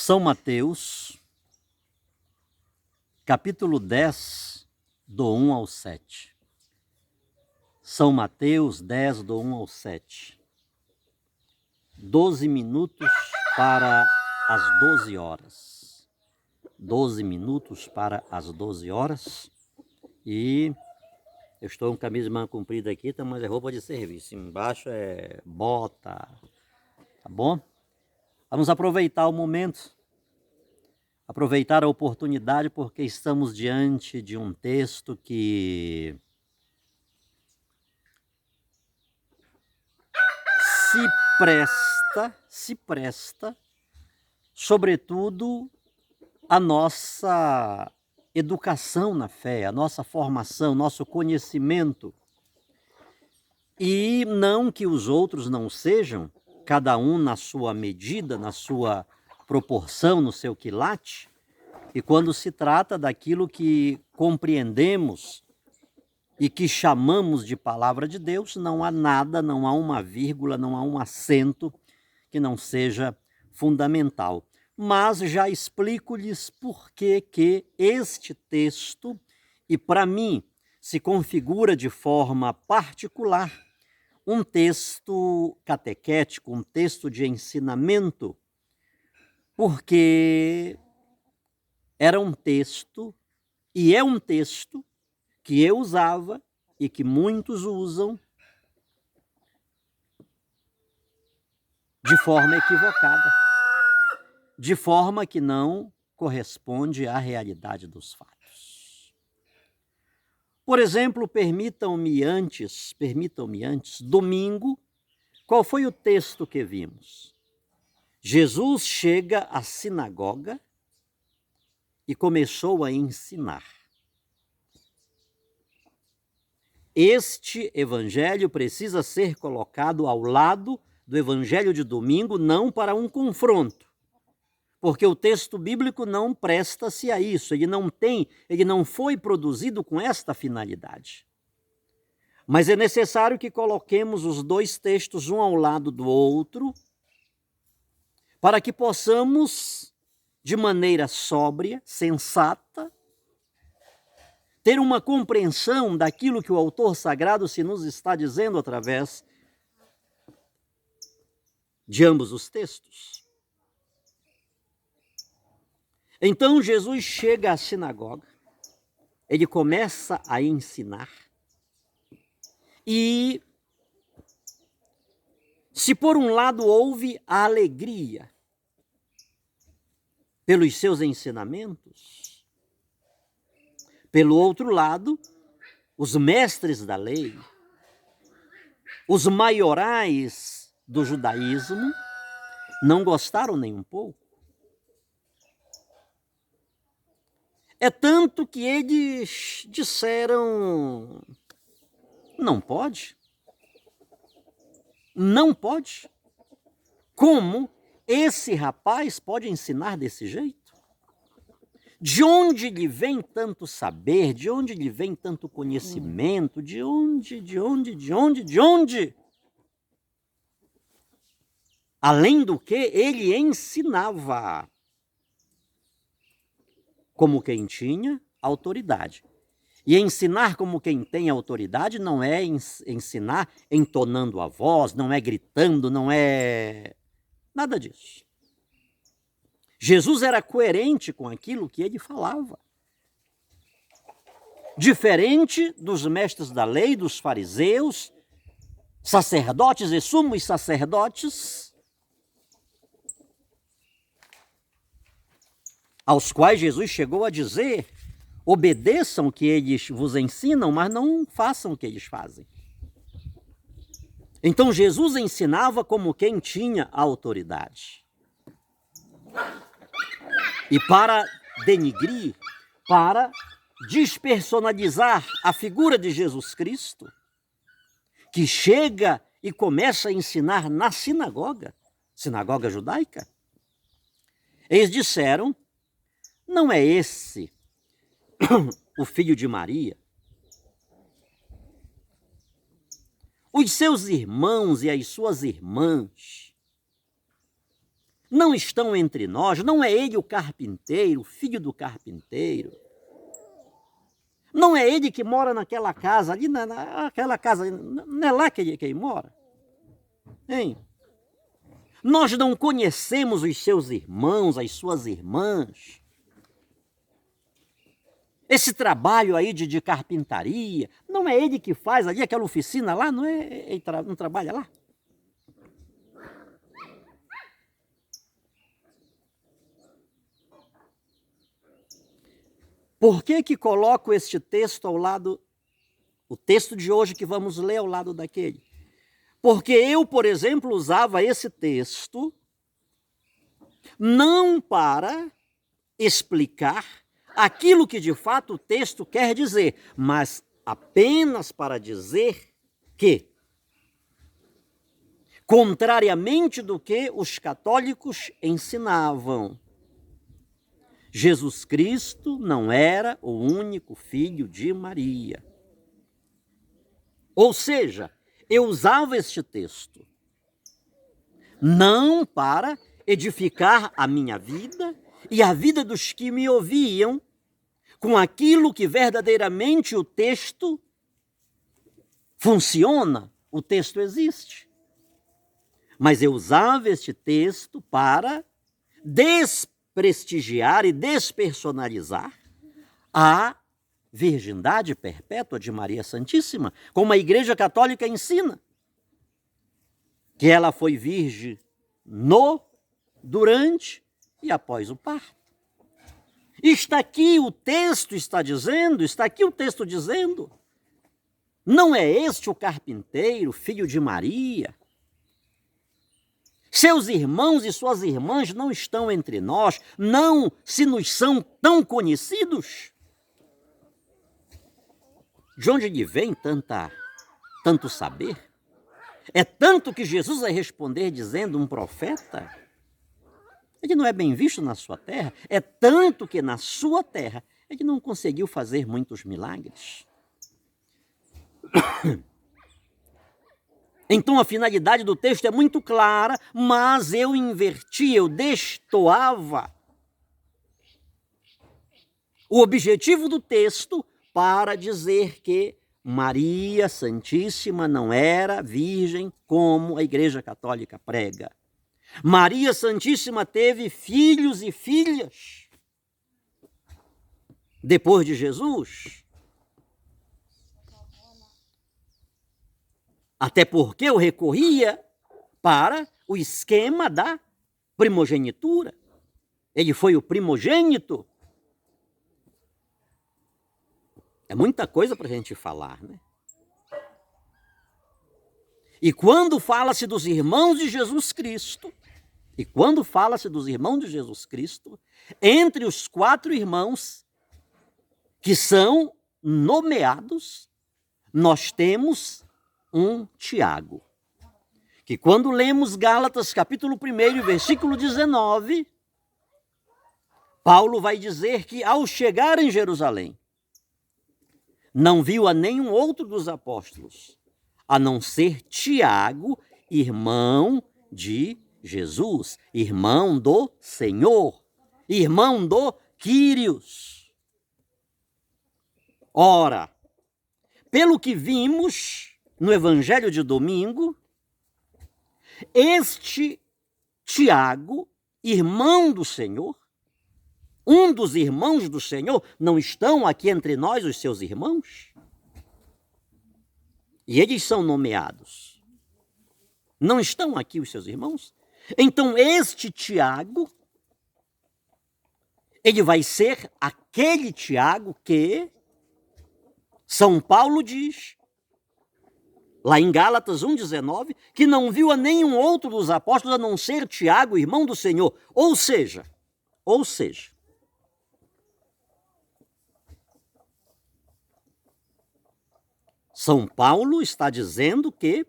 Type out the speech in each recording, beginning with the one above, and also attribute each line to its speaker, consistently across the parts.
Speaker 1: São Mateus, capítulo 10, do 1 ao 7. São Mateus 10, do 1 ao 7. 12 minutos para as 12 horas. 12 minutos para as 12 horas. E eu estou com camisa de manga comprida aqui, mas é roupa de serviço. Embaixo é bota, tá bom? Vamos aproveitar o momento, aproveitar a oportunidade, porque estamos diante de um texto que se presta, sobretudo, a nossa educação na fé, a nossa formação, nosso conhecimento. E não que os outros não sejam, cada um na sua medida, na sua proporção, no seu quilate. E quando se trata daquilo que compreendemos e que chamamos de palavra de Deus, não há nada, não há uma vírgula, não há um acento que não seja fundamental. Mas já explico-lhes por que este texto, e para mim, se configura de forma particular um texto catequético, um texto de ensinamento, porque era um texto, e é um texto, que eu usava e que muitos usam de forma equivocada, de forma que não corresponde à realidade dos fatos. Por exemplo, permitam-me antes, domingo, qual foi o texto que vimos? Jesus chega à sinagoga e começou a ensinar. Este evangelho precisa ser colocado ao lado do evangelho de domingo, não para um confronto, porque o texto bíblico não presta-se a isso, ele não foi produzido com esta finalidade. Mas é necessário que coloquemos os dois textos um ao lado do outro, para que possamos, de maneira sóbria, sensata, ter uma compreensão daquilo que o autor sagrado se nos está dizendo através de ambos os textos. Então Jesus chega à sinagoga, ele começa a ensinar, e se por um lado houve a alegria pelos seus ensinamentos, pelo outro lado, os mestres da lei, os maiorais do judaísmo, não gostaram nem um pouco. É tanto que eles disseram: não pode. Não pode. Como esse rapaz pode ensinar desse jeito? De onde lhe vem tanto saber? De onde lhe vem tanto conhecimento? De onde? Além do que, ele ensinava como quem tinha autoridade. E ensinar como quem tem autoridade não é ensinar entonando a voz, não é gritando, não é nada disso. Jesus era coerente com aquilo que ele falava. Diferente dos mestres da lei, dos fariseus, sacerdotes e sumos sacerdotes, aos quais Jesus chegou a dizer: obedeçam o que eles vos ensinam, mas não façam o que eles fazem. Então Jesus ensinava como quem tinha autoridade. E para denigrir, para despersonalizar a figura de Jesus Cristo, que chega e começa a ensinar na sinagoga judaica, eles disseram: não é esse o filho de Maria? Os seus irmãos e as suas irmãs não estão entre nós, não é ele o carpinteiro, o filho do carpinteiro. Não é ele que mora naquela casa ali, naquela casa, não é lá que ele mora? Hein? Nós não conhecemos os seus irmãos, as suas irmãs. Esse trabalho aí de carpintaria, não é ele que faz ali aquela oficina lá? Não é ele não trabalha lá? Por que coloco este texto ao lado, o texto de hoje que vamos ler ao lado daquele? Porque eu, por exemplo, usava esse texto não para explicar aquilo que de fato o texto quer dizer, mas apenas para dizer que, contrariamente do que os católicos ensinavam, Jesus Cristo não era o único filho de Maria. Ou seja, eu usava este texto não para edificar a minha vida e a vida dos que me ouviam com aquilo que verdadeiramente o texto funciona, o texto existe. Mas eu usava este texto para desprestigiar e despersonalizar a virgindade perpétua de Maria Santíssima, como a Igreja Católica ensina, que ela foi virgem no, durante e após o parto. Está aqui o texto está aqui o texto dizendo, não é este o carpinteiro, filho de Maria? Seus irmãos e suas irmãs não estão entre nós, não se nos são tão conhecidos? De onde lhe vem tanto saber? É tanto que Jesus vai responder dizendo, um profeta, ele não é bem visto na sua terra, é tanto que na sua terra ele não conseguiu fazer muitos milagres. Então a finalidade do texto é muito clara, mas eu inverti, eu destoava o objetivo do texto para dizer que Maria Santíssima não era virgem como a Igreja Católica prega. Maria Santíssima teve filhos e filhas depois de Jesus. Até porque eu recorria para o esquema da primogenitura. Ele foi o primogênito. É muita coisa para a gente falar, né? E quando fala-se dos irmãos de Jesus Cristo, entre os 4 irmãos que são nomeados, nós temos um Tiago, que quando lemos Gálatas capítulo 1, versículo 19, Paulo vai dizer que ao chegar em Jerusalém, não viu a nenhum outro dos apóstolos, a não ser Tiago, irmão de Jesus, irmão do Senhor, irmão do Quírios. Ora, pelo que vimos no Evangelho de domingo, este Tiago, irmão do Senhor, um dos irmãos do Senhor, não estão aqui entre nós os seus irmãos? E eles são nomeados. Não estão aqui os seus irmãos? Então este Tiago, ele vai ser aquele Tiago que São Paulo diz, lá em Gálatas 1,19, que não viu a nenhum outro dos apóstolos a não ser Tiago, irmão do Senhor. Ou seja, São Paulo está dizendo que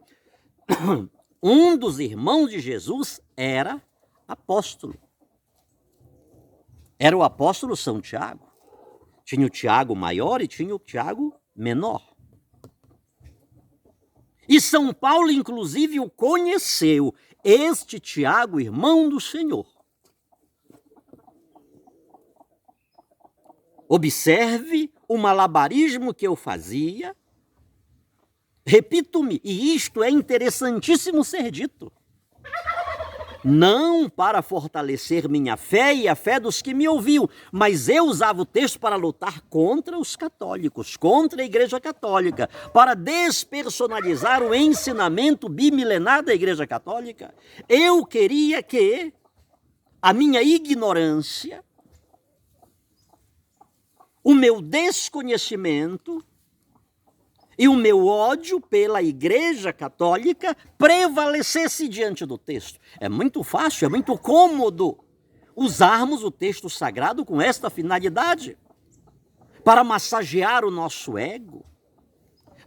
Speaker 1: um dos irmãos de Jesus era apóstolo. Era o apóstolo São Tiago. Tinha o Tiago maior e tinha o Tiago menor. E São Paulo, inclusive, o conheceu, este Tiago, irmão do Senhor. Observe o malabarismo que eu fazia. Repito-me, e isto é interessantíssimo ser dito. Não para fortalecer minha fé e a fé dos que me ouviam, mas eu usava o texto para lutar contra os católicos, contra a Igreja Católica, para despersonalizar o ensinamento bimilenar da Igreja Católica. Eu queria que a minha ignorância, o meu desconhecimento e o meu ódio pela Igreja Católica prevalecesse diante do texto. É muito fácil, é muito cômodo usarmos o texto sagrado com esta finalidade, para massagear o nosso ego,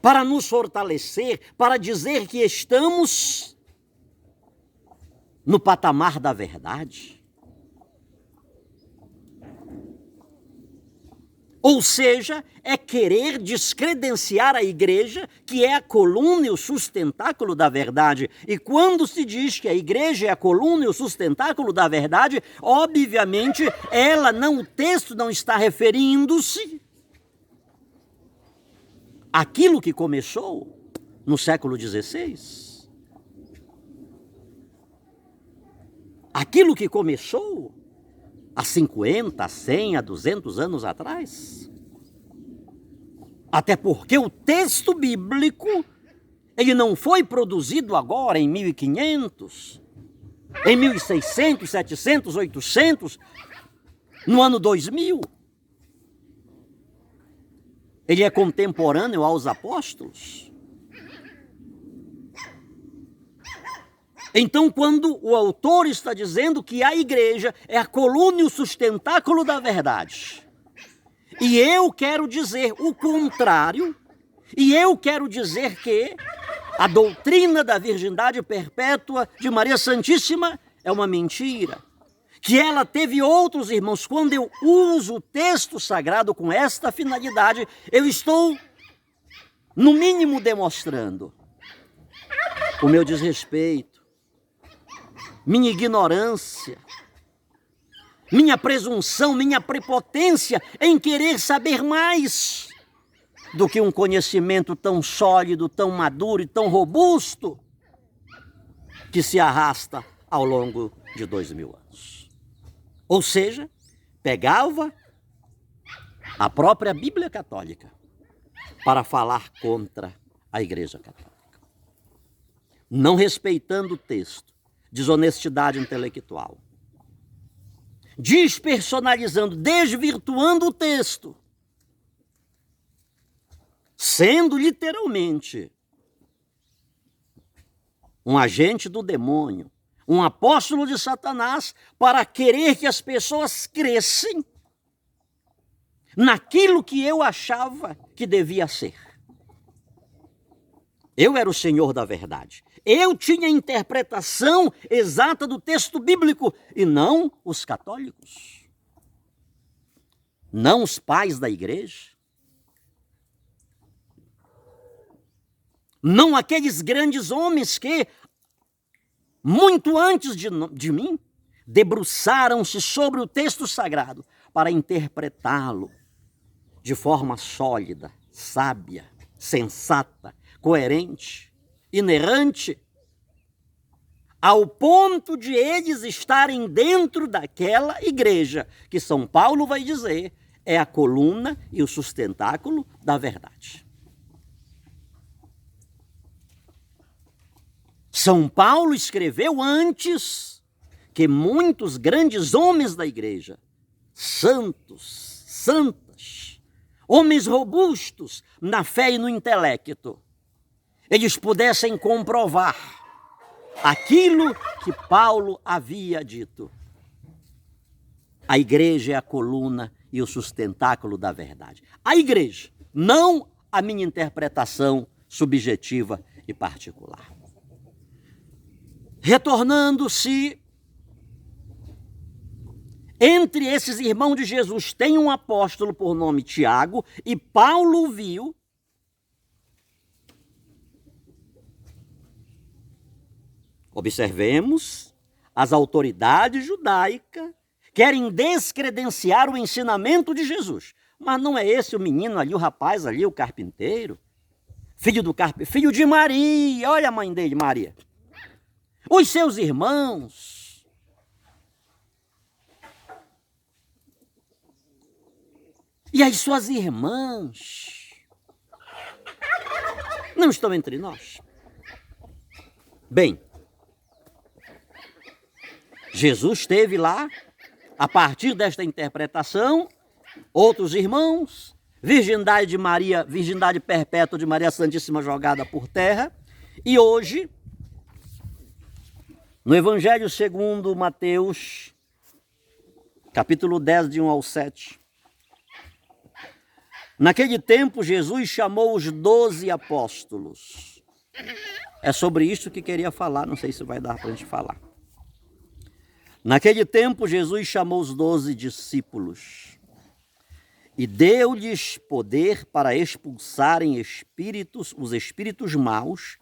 Speaker 1: para nos fortalecer, para dizer que estamos no patamar da verdade. Ou seja, é querer descredenciar a igreja, que é a coluna e o sustentáculo da verdade. E quando se diz que a igreja é a coluna e o sustentáculo da verdade, obviamente, o texto não está referindo-se àquilo que começou no século XVI. Aquilo que começou há 50, há 100, há 200 anos atrás. Até porque o texto bíblico, ele não foi produzido agora em 1500, em 1600, 700, 800, no ano 2000. Ele é contemporâneo aos apóstolos. Então, quando o autor está dizendo que a igreja é a coluna e o sustentáculo da verdade, e eu quero dizer o contrário, e eu quero dizer que a doutrina da virgindade perpétua de Maria Santíssima é uma mentira, que ela teve outros irmãos. Quando eu uso o texto sagrado com esta finalidade, eu estou, no mínimo, demonstrando o meu desrespeito, minha ignorância, minha presunção, minha prepotência em querer saber mais do que um conhecimento tão sólido, tão maduro e tão robusto que se arrasta ao longo de 2000 anos. Ou seja, pegava a própria Bíblia Católica para falar contra a Igreja Católica, não respeitando o texto, desonestidade intelectual, despersonalizando, desvirtuando o texto, sendo literalmente um agente do demônio, um apóstolo de Satanás, para querer que as pessoas crescem naquilo que eu achava que devia ser. Eu era o senhor da verdade. Eu tinha a interpretação exata do texto bíblico e não os católicos, não os pais da igreja, não aqueles grandes homens que, muito antes de mim, debruçaram-se sobre o texto sagrado para interpretá-lo de forma sólida, sábia, sensata, coerente, inerrante, ao ponto de eles estarem dentro daquela igreja que São Paulo vai dizer é a coluna e o sustentáculo da verdade. São Paulo escreveu antes que muitos grandes homens da igreja, santos, santas, homens robustos na fé e no intelecto, eles pudessem comprovar aquilo que Paulo havia dito. A igreja é a coluna e o sustentáculo da verdade. A igreja, não a minha interpretação subjetiva e particular. Retornando-se, entre esses irmãos de Jesus tem um apóstolo por nome Tiago, e Paulo viu observemos, as autoridades judaicas querem descredenciar o ensinamento de Jesus. Mas não é esse o menino ali, o rapaz ali, o carpinteiro? Filho de Maria, olha a mãe dele, Maria. Os seus irmãos. E as suas irmãs não estão entre nós? Bem, Jesus teve lá, a partir desta interpretação, outros irmãos, virgindade de Maria, virgindade perpétua de Maria Santíssima jogada por terra, e hoje, no Evangelho segundo Mateus, capítulo 10, de 1 ao 7, naquele tempo Jesus chamou os 12 apóstolos. É sobre isso que queria falar, não sei se vai dar para a gente falar. Naquele tempo Jesus chamou os 12 discípulos e deu-lhes poder para expulsarem os espíritos maus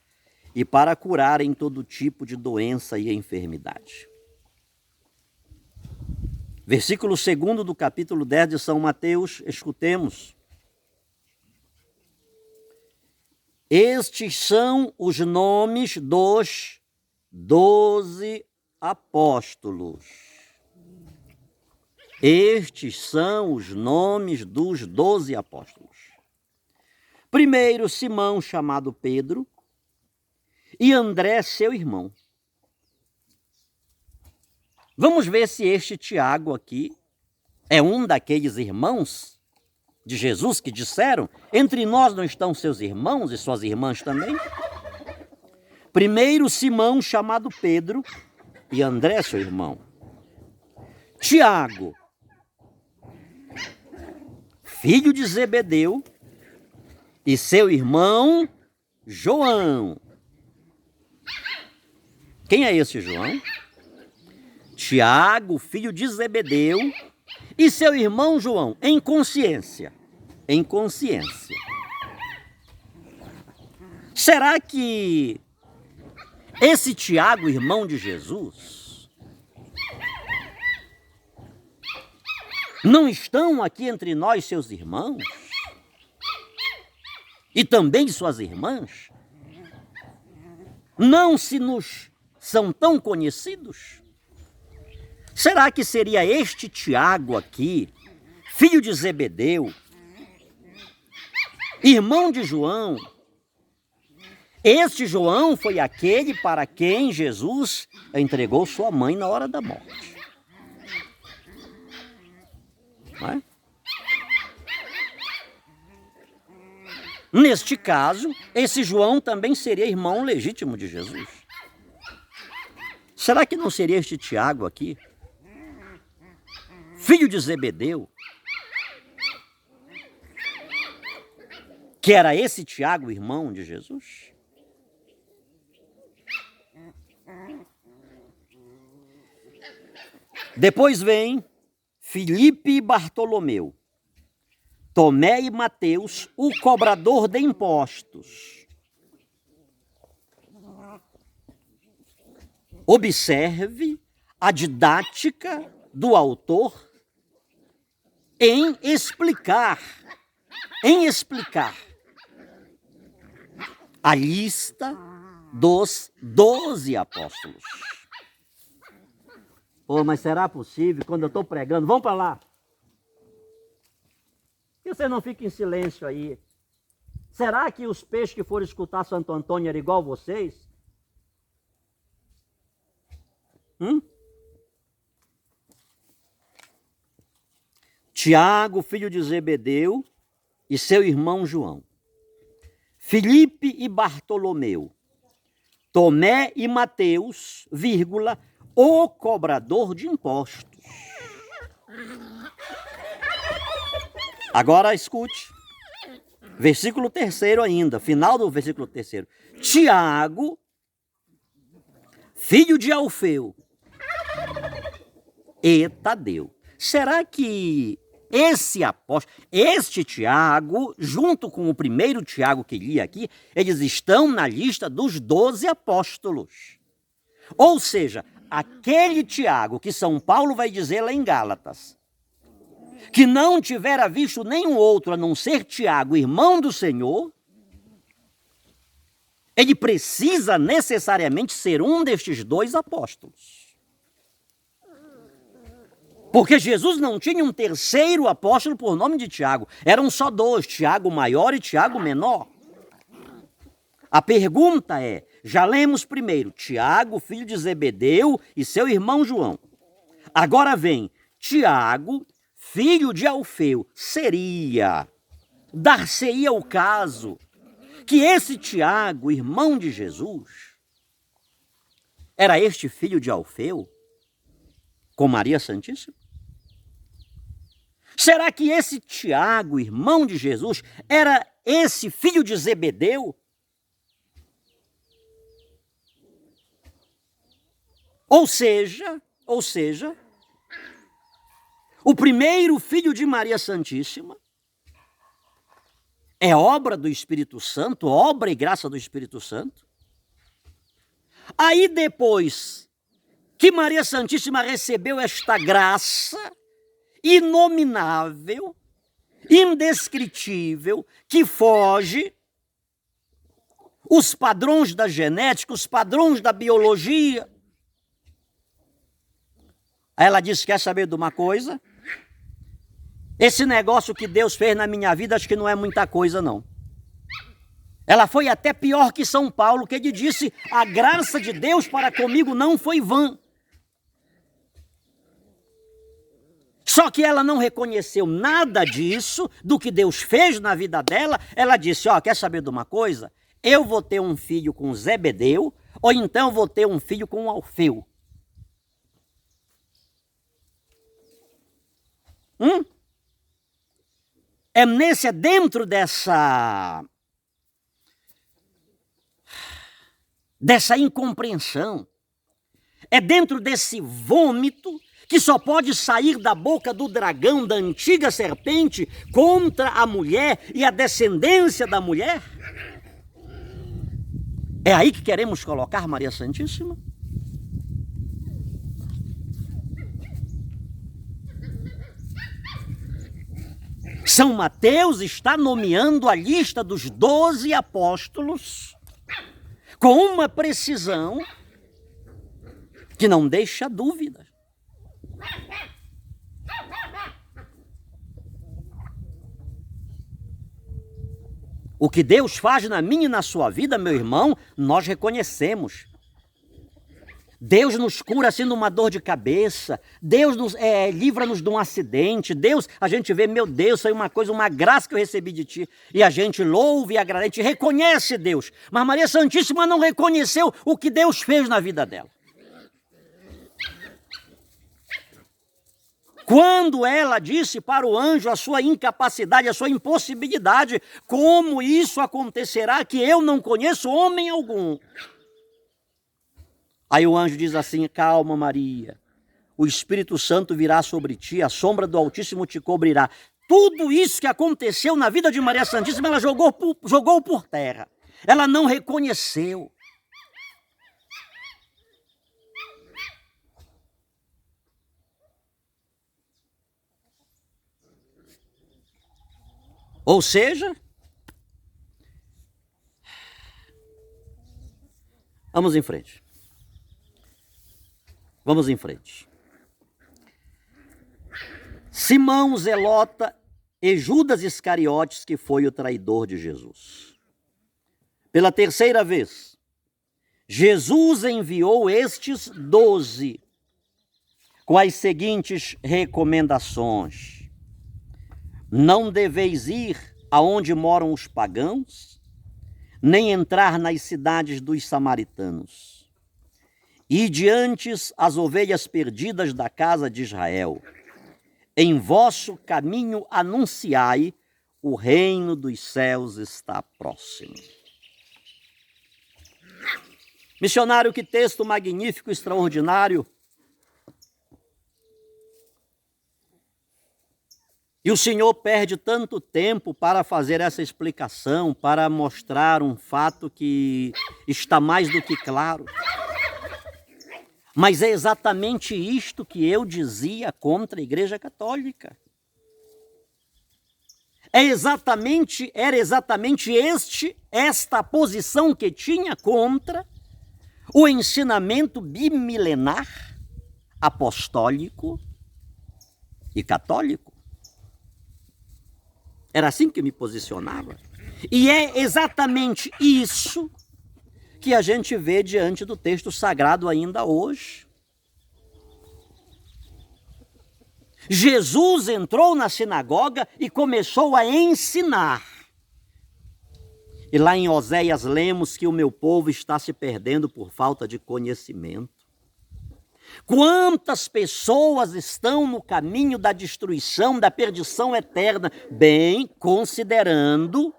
Speaker 1: e para curarem todo tipo de doença e enfermidade. Versículo 2 do capítulo 10 de São Mateus, escutemos. Estes são os nomes dos 12 apóstolos. Estes são os nomes dos 12 apóstolos. Primeiro, Simão, chamado Pedro, e André, seu irmão. Vamos ver se este Tiago aqui é um daqueles irmãos de Jesus que disseram: entre nós não estão seus irmãos e suas irmãs também? Primeiro, Simão, chamado Pedro, e André, seu irmão. Tiago, filho de Zebedeu, e seu irmão João. Quem é esse João? Tiago, filho de Zebedeu, e seu irmão João, em consciência. Em consciência. Será que esse Tiago, irmão de Jesus, não estão aqui entre nós seus irmãos? E também suas irmãs? Não se nos são tão conhecidos? Será que seria este Tiago aqui, filho de Zebedeu, irmão de João? Este João foi aquele para quem Jesus entregou sua mãe na hora da morte. Não é? Neste caso, esse João também seria irmão legítimo de Jesus. Será que não seria este Tiago aqui, filho de Zebedeu, que era esse Tiago, irmão de Jesus? Depois vem Filipe e Bartolomeu, Tomé e Mateus, o cobrador de impostos. Observe a didática do autor em explicar a lista dos 12 apóstolos. Oh, mas será possível quando eu estou pregando? Vamos para lá. E você não fica em silêncio aí? Será que os peixes que foram escutar Santo Antônio eram igual vocês? Tiago, filho de Zebedeu, e seu irmão João. Filipe e Bartolomeu. Tomé e Mateus, vírgula, o cobrador de impostos. Agora escute. Versículo 3 ainda, final do versículo 3. Tiago, filho de Alfeu, e Tadeu. Será que esse apóstolo, este Tiago, junto com o primeiro Tiago que li aqui, eles estão na lista dos 12 apóstolos? Ou seja, aquele Tiago que São Paulo vai dizer lá em Gálatas, que não tivera visto nenhum outro a não ser Tiago, irmão do Senhor, ele precisa necessariamente ser um destes dois apóstolos. Porque Jesus não tinha um terceiro apóstolo por nome de Tiago. Eram só dois, Tiago maior e Tiago menor. A pergunta é, já lemos primeiro, Tiago, filho de Zebedeu, e seu irmão João. Agora vem, Tiago, filho de Alfeu. Dar-se-ia o caso que esse Tiago, irmão de Jesus, era este filho de Alfeu, com Maria Santíssima? Será que esse Tiago, irmão de Jesus, era esse filho de Zebedeu? Ou seja, o primeiro filho de Maria Santíssima é obra do Espírito Santo, obra e graça do Espírito Santo. Aí depois que Maria Santíssima recebeu esta graça inominável, indescritível, que foge os padrões da genética, os padrões da biologia. Aí ela disse, quer saber de uma coisa? Esse negócio que Deus fez na minha vida, acho que não é muita coisa, não. Ela foi até pior que São Paulo, que ele disse, a graça de Deus para comigo não foi vã. Só que ela não reconheceu nada disso, do que Deus fez na vida dela. Ela disse, quer saber de uma coisa? Eu vou ter um filho com Zebedeu, ou então vou ter um filho com Alfeu. É dentro dessa incompreensão, é dentro desse vômito que só pode sair da boca do dragão, da antiga serpente, contra a mulher e a descendência da mulher. É aí que queremos colocar Maria Santíssima? São Mateus está nomeando a lista dos 12 apóstolos com uma precisão que não deixa dúvida. O que Deus faz na minha e na sua vida, meu irmão, nós reconhecemos. Deus nos cura assim numa dor de cabeça, Deus nos livra-nos de um acidente, Deus, a gente vê, meu Deus, foi uma coisa, uma graça que eu recebi de ti, e a gente louva e agradece, reconhece Deus, mas Maria Santíssima não reconheceu o que Deus fez na vida dela. Quando ela disse para o anjo a sua incapacidade, a sua impossibilidade, como isso acontecerá que eu não conheço homem algum? Aí o anjo diz assim, calma Maria, o Espírito Santo virá sobre ti, a sombra do Altíssimo te cobrirá. Tudo isso que aconteceu na vida de Maria Santíssima, ela jogou por terra. Ela não reconheceu. Ou seja, vamos em frente. Vamos em frente. Simão Zelota e Judas Iscariotes, que foi o traidor de Jesus. Pela terceira vez, Jesus enviou estes 12 com as seguintes recomendações. Não deveis ir aonde moram os pagãos, nem entrar nas cidades dos samaritanos. E diante as ovelhas perdidas da casa de Israel, em vosso caminho anunciai, o reino dos céus está próximo. Missionário, que texto magnífico, extraordinário. E o Senhor perde tanto tempo para fazer essa explicação, para mostrar um fato que está mais do que claro. Mas é exatamente isto que eu dizia contra a Igreja Católica. Era exatamente esta posição que tinha contra o ensinamento bimilenar, apostólico e católico. Era assim que me posicionava. E é exatamente isso que a gente vê diante do texto sagrado ainda hoje. Jesus entrou na sinagoga e começou a ensinar. E lá em Oséias lemos que o meu povo está se perdendo por falta de conhecimento. Quantas pessoas estão no caminho da destruição, da perdição eterna, bem, considerando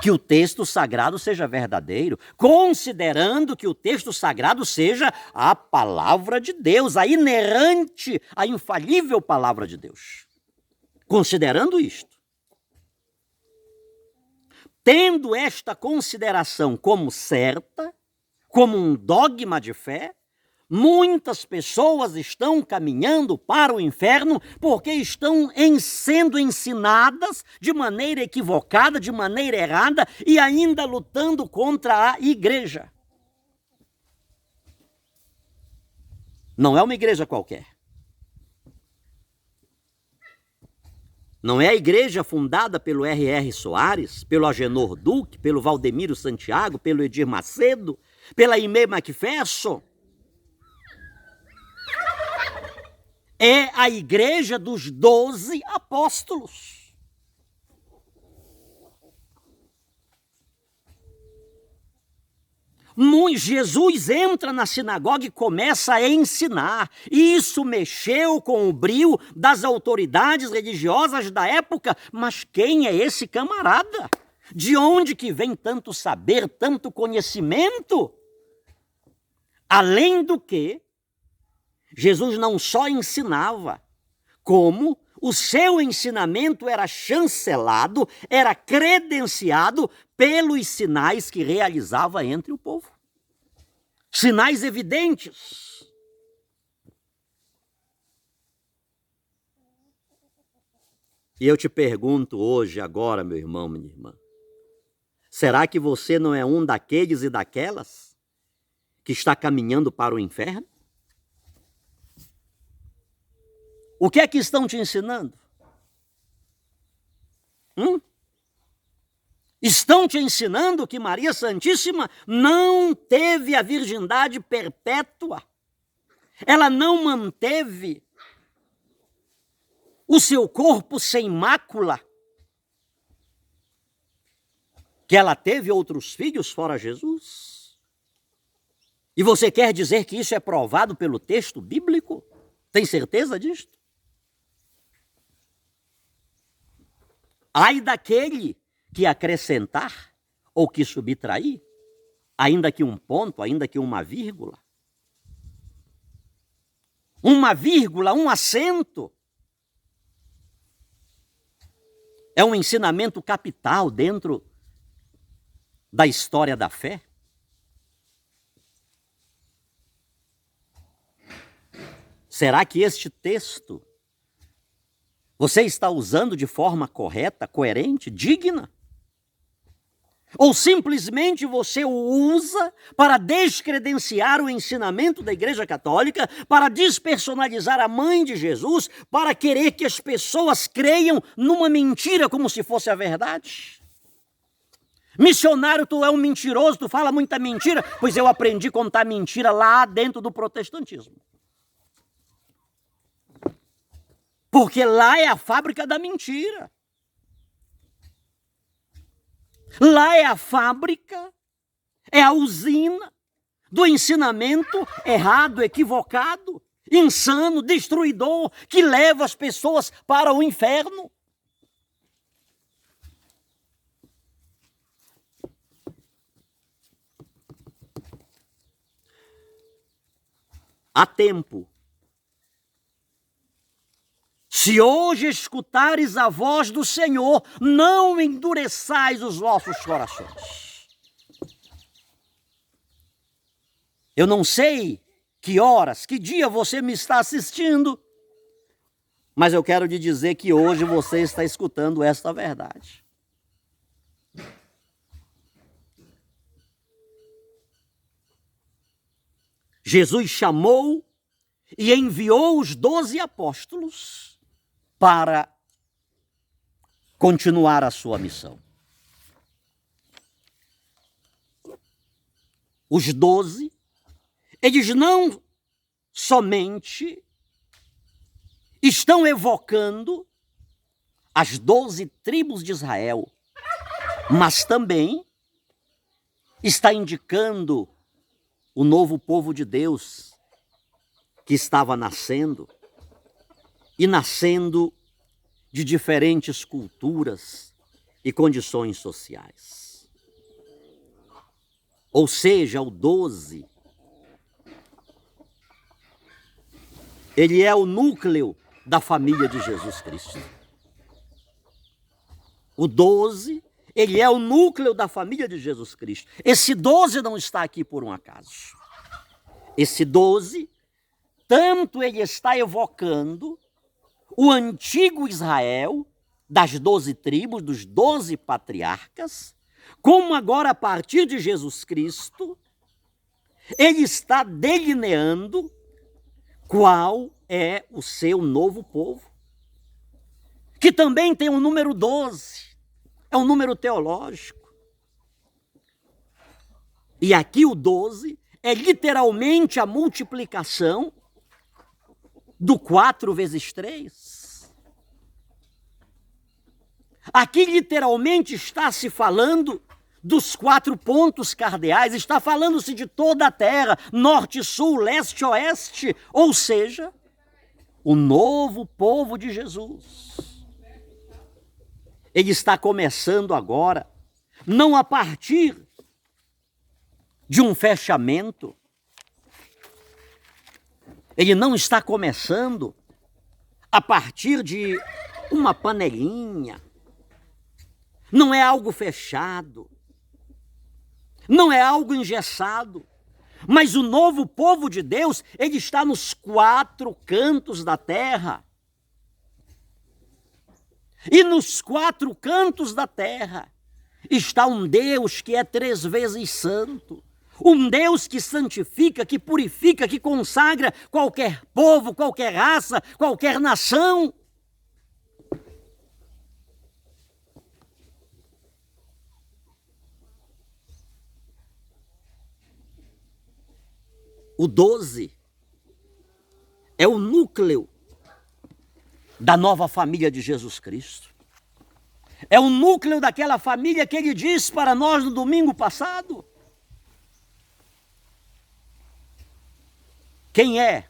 Speaker 1: que o texto sagrado seja verdadeiro, considerando que o texto sagrado seja a palavra de Deus, a inerrante, a infalível palavra de Deus. Considerando isto, tendo esta consideração como certa, como um dogma de fé, muitas pessoas estão caminhando para o inferno porque estão sendo ensinadas de maneira equivocada, de maneira errada e ainda lutando contra a igreja. Não é uma igreja qualquer. Não é a igreja fundada pelo R.R. Soares, pelo Agenor Duque, pelo Valdemiro Santiago, pelo Edir Macedo, pela Aimee Macpherson. É a igreja dos 12 apóstolos. Jesus entra na sinagoga e começa a ensinar. Isso mexeu com o brio das autoridades religiosas da época. Mas quem é esse camarada? De onde que vem tanto saber, tanto conhecimento? Além do que, Jesus não só ensinava, como o seu ensinamento era chancelado, era credenciado pelos sinais que realizava entre o povo. Sinais evidentes. E eu te pergunto hoje, agora, meu irmão, minha irmã, será que você não é um daqueles e daquelas que está caminhando para o inferno? O que é que estão te ensinando? Estão te ensinando que Maria Santíssima não teve a virgindade perpétua. Ela não manteve o seu corpo sem mácula. Que ela teve outros filhos fora Jesus. E você quer dizer que isso é provado pelo texto bíblico? Tem certeza disto? Ai daquele que acrescentar ou que subtrair, ainda que um ponto, ainda que uma vírgula. Uma vírgula, um acento. É um ensinamento capital dentro da história da fé. Será que este texto você está usando de forma correta, coerente, digna? Ou simplesmente você o usa para descredenciar o ensinamento da Igreja Católica, para despersonalizar a mãe de Jesus, para querer que as pessoas creiam numa mentira como se fosse a verdade? Missionário, tu é um mentiroso, tu fala muita mentira. Pois eu aprendi a contar mentira lá dentro do protestantismo. Porque lá é a fábrica da mentira. Lá é a fábrica, é a usina do ensinamento errado, equivocado, insano, destruidor, que leva as pessoas para o inferno. Há tempo. Se hoje escutares a voz do Senhor, não endureçais os vossos corações. Eu não sei que horas, que dia você me está assistindo, Mas eu quero lhe dizer que hoje você está escutando esta verdade. Jesus chamou e enviou os 12 apóstolos para continuar a sua missão. Os 12, eles não somente estão evocando as 12 tribos de Israel, mas também está indicando o novo povo de Deus que estava nascendo, e nascendo de diferentes culturas e condições sociais. Ou seja, o 12, ele é o núcleo da família de Jesus Cristo. O 12, ele é o núcleo da família de Jesus Cristo. Esse 12 não está aqui por um acaso. Esse 12, tanto ele está evocando o antigo Israel, das 12 tribos, dos 12 patriarcas, como agora, a partir de Jesus Cristo, ele está delineando qual é o seu novo povo, que também tem o número 12, é um número teológico. E aqui o 12 é literalmente a multiplicação do 4 vezes 3. Aqui literalmente está se falando dos 4 pontos cardeais, está falando-se de toda a terra, norte, sul, leste, oeste, ou seja, o novo povo de Jesus. Ele está começando agora, não a partir de um fechamento, ele não está começando a partir de uma panelinha, não é algo fechado, não é algo engessado, mas o novo povo de Deus, ele está nos 4 cantos da terra. E nos 4 cantos da terra está um Deus que é 3 vezes santo, um Deus que santifica, que purifica, que consagra qualquer povo, qualquer raça, qualquer nação. O 12 é o núcleo da nova família de Jesus Cristo. É o núcleo daquela família que ele disse para nós no domingo passado. Quem é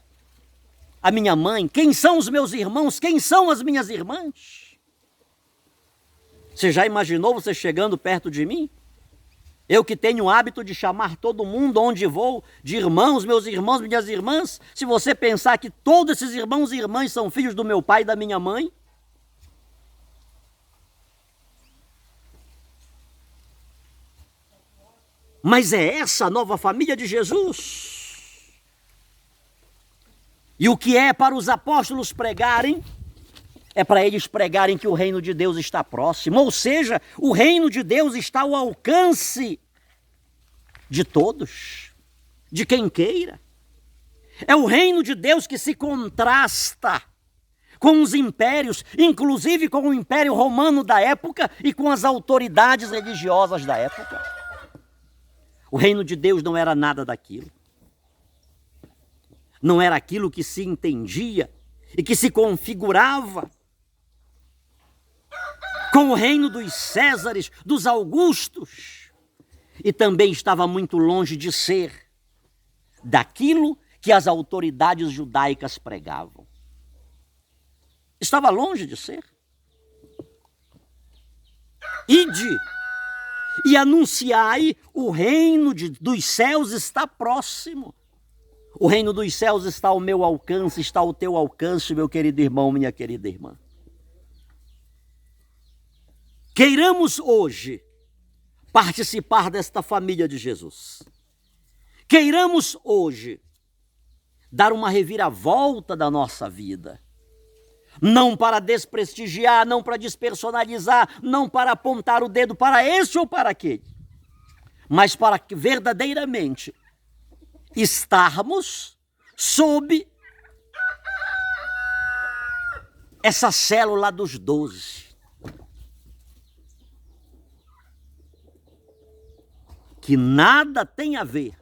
Speaker 1: a minha mãe? Quem são os meus irmãos? Quem são as minhas irmãs? Você já imaginou você chegando perto de mim? Eu que tenho o hábito de chamar todo mundo onde vou de irmãos, meus irmãos, minhas irmãs. Se você pensar que todos esses irmãos e irmãs são filhos do meu pai e da minha mãe. Mas é essa a nova família de Jesus. E o que é para os apóstolos pregarem, é para eles pregarem que o reino de Deus está próximo. Ou seja, o reino de Deus está ao alcance de todos, de quem queira. É o reino de Deus que se contrasta com os impérios, inclusive com o Império Romano da época e com as autoridades religiosas da época. O reino de Deus não era nada daquilo. Não era aquilo que se entendia e que se configurava com o reino dos Césares, dos Augustos, e também estava muito longe de ser daquilo que as autoridades judaicas pregavam. Estava longe de ser. Ide e anunciai, o reino dos céus está próximo. O reino dos céus está ao meu alcance, está ao teu alcance, meu querido irmão, minha querida irmã. Queiramos hoje participar desta família de Jesus. Queiramos hoje dar uma reviravolta da nossa vida. Não para desprestigiar, não para despersonalizar, não para apontar o dedo para esse ou para aquele, mas para que verdadeiramente estarmos sob essa célula dos 12. Que nada tem a ver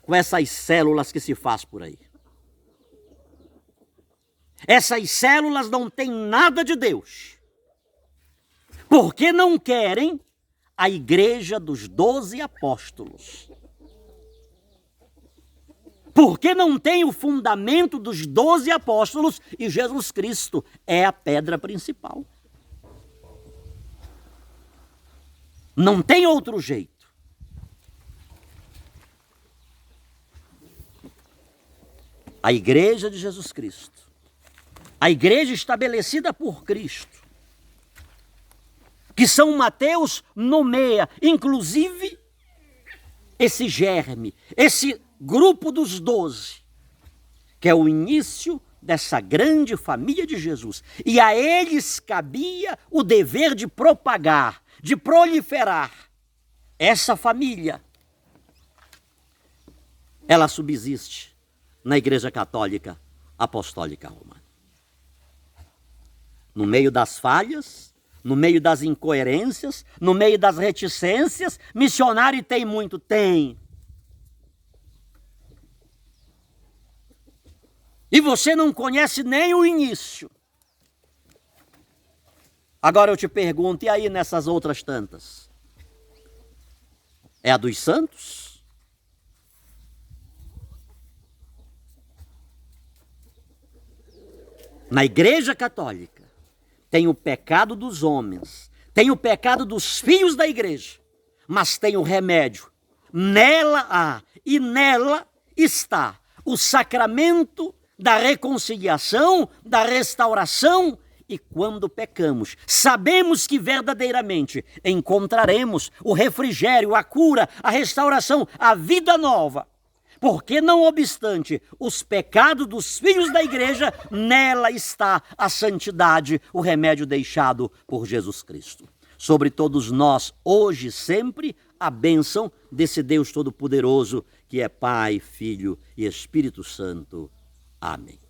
Speaker 1: com essas células que se faz por aí. Essas células não têm nada de Deus, porque não querem a igreja dos 12 apóstolos. Porque não tem o fundamento dos 12 apóstolos e Jesus Cristo é a pedra principal. Não tem outro jeito. A igreja de Jesus Cristo, a igreja estabelecida por Cristo, que São Mateus nomeia, inclusive, esse germe, esse grupo dos 12, que é o início dessa grande família de Jesus. E a eles cabia o dever de propagar, de proliferar essa família. Ela subsiste na Igreja Católica Apostólica Romana. No meio das falhas, no meio das incoerências, no meio das reticências, missionário tem muito? Tem. E você não conhece nem o início. Agora eu te pergunto, e aí nessas outras tantas? É a dos santos? Na Igreja Católica tem o pecado dos homens, tem o pecado dos filhos da igreja, mas tem o remédio. Nela há e nela está o sacramento da reconciliação, da restauração. E quando pecamos, sabemos que verdadeiramente encontraremos o refrigério, a cura, a restauração, a vida nova. Porque não obstante os pecados dos filhos da igreja, nela está a santidade, o remédio deixado por Jesus Cristo. Sobre todos nós, hoje e sempre, a bênção desse Deus Todo-Poderoso, que é Pai, Filho e Espírito Santo. Amém.